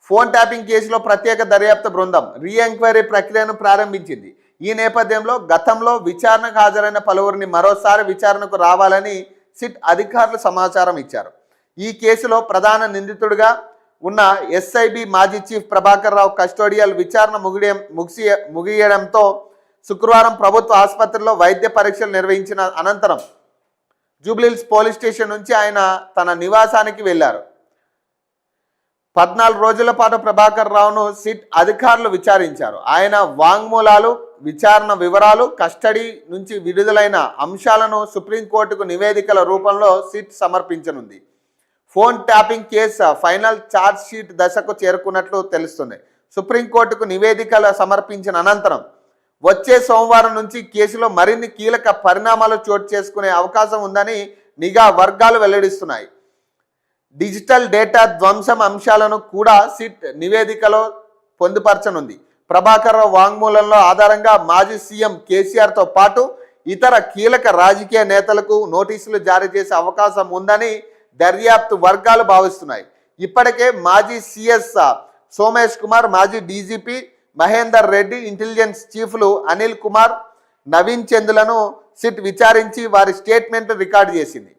Phone tapping కేసులో ప్రత్యేక దర్యాప్తు బృందం రీ-ఎంక్వైరీ ప్రక్రియను ప్రారంభించింది. ఈ నేపథ్యంలో గతంలో విచారణకు హాజరైన పలువురిని మరోసారి విచారణకు రావాలని సిట్ అధికారులు సమాచారం ఇచ్చారు. ఈ కేసులో ప్రధాన నిందితుడిగా ఉన్న ఎస్ఐబి మాజీ చీఫ్ ప్రభాకర్ రావు కస్టోడియల్ విచారణ ముగియడంతో శుక్రవారం ప్రభుత్వ ఆసుపత్రిలో వైద్య పరీక్షలు నిర్వహించిన అనంతరం జూబ్లీహిల్స్ పోలీస్ స్టేషన్ నుంచి ఆయన తన నివాసానికి వెళ్లారు. 14 రోజుల పాటు ప్రభాకర్ రావును సిట్ అధికారులు విచారించారు. ఆయన వాంగ్మూలాలు, విచారణ వివరాలు, కస్టడీ నుంచి విడుదలైన అంశాలను సుప్రీంకోర్టుకు నివేదికల రూపంలో సిట్ సమర్పించనుంది. Phone tapping case final charge sheet దశకు చేరుకున్నట్లు తెలుస్తుంది. సుప్రీంకోర్టుకు నివేదికలు సమర్పించిన అనంతరం వచ్చే సోమవారం నుంచి కేసులో మరిన్ని కీలక పరిణామాలు చోటు చేసుకునే అవకాశం ఉందని నిఘా వర్గాలు వెల్లడిస్తున్నాయి. డిజిటల్ డేటా ధ్వంసం అంశాలను కూడా సిట్ నివేదికలో పొందుపరచనుంది. ప్రభాకర్ రావు వాంగ్మూలంలో ఆధారంగా మాజీ సీఎం కేసీఆర్తో పాటు ఇతర కీలక రాజకీయ నేతలకు నోటీసులు జారీ చేసే అవకాశం ఉందని దర్యాప్తు వర్గాలు భావిస్తున్నాయి. ఇప్పటికే మాజీ సిఎస్ సోమేష్ కుమార్, మాజీ డీజీపీ మహేందర్ రెడ్డి, ఇంటెలిజెన్స్ చీఫ్లు అనిల్ కుమార్, నవీన్ చంద్లను సిట్ విచారించి వారి స్టేట్మెంట్ రికార్డు చేసింది.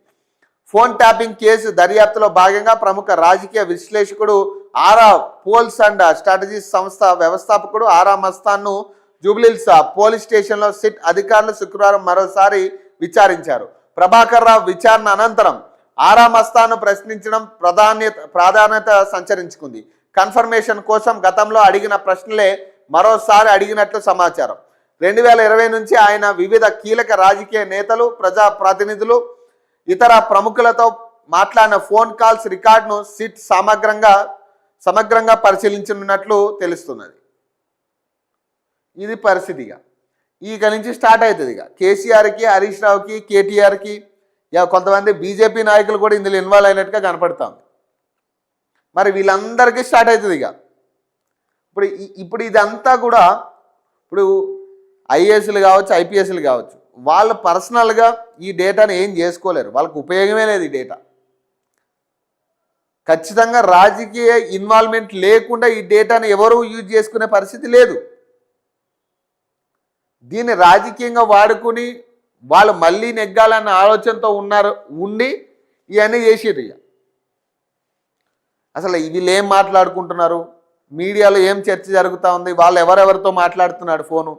ఫోన్ ట్యాపింగ్ కేసు దర్యాప్తులో భాగంగా ప్రముఖ రాజకీయ విశ్లేషకుడు ఆరా పోల్స్ అండ్ స్ట్రాటజీస్ సంస్థ వ్యవస్థాపకుడు ఆరా మస్తాన్ను జూబ్లీహిల్స్ పోలీస్ స్టేషన్లో సిట్ అధికారులు శుక్రవారం మరోసారి విచారించారు. ప్రభాకర్ రావు విచారణ అనంతరం ఆరా మస్తాన్ను ప్రశ్నించడం ప్రాధాన్యత సంచరించుకుంది. కన్ఫర్మేషన్ కోసం గతంలో అడిగిన ప్రశ్నలే మరోసారి అడిగినట్లు సమాచారం. 2020 నుంచి ఆయన వివిధ కీలక రాజకీయ నేతలు, ప్రజాప్రతినిధులు, ఇతర ప్రముఖులతో మాట్లాడిన ఫోన్ కాల్స్ రికార్డును సిట్ సమగ్రంగా పరిశీలించనున్నట్లు తెలుస్తున్నది. ఇది పరిస్థితిగా ఇక నుంచి స్టార్ట్ అవుతుంది. ఇక కేసీఆర్కి, హరీష్ రావుకి, కేటీఆర్కి, కొంతమంది బీజేపీ నాయకులు కూడా ఇందులో ఇన్వాల్వ్ అయినట్టుగా కనపడుతుంది. మరి వీళ్ళందరికీ స్టార్ట్ అవుతుంది. ఇక ఇప్పుడు ఇదంతా కూడా ఇప్పుడు ఐఏఎస్లు కావచ్చు, ఐపీఎస్లు కావచ్చు, వాళ్ళు పర్సనల్గా ఈ డేటాను ఏం చేసుకోలేరు. వాళ్ళకు ఉపయోగమే లేదు. ఈ డేటా ఖచ్చితంగా రాజకీయ ఇన్వాల్వ్మెంట్ లేకుండా ఈ డేటాను ఎవరు యూజ్ చేసుకునే పరిస్థితి లేదు. దీన్ని రాజకీయంగా వాడుకుని వాళ్ళు మళ్ళీ నెగ్గాలన్న ఆలోచనతో ఉండి ఇవన్నీ చేసిర్రు. ఇక అసలు వీళ్ళు ఏం మాట్లాడుకుంటున్నారు, మీడియాలో ఏం చర్చ జరుగుతూ ఉంది, వాళ్ళు ఎవరెవరితో మాట్లాడుతున్నాడు ఫోను,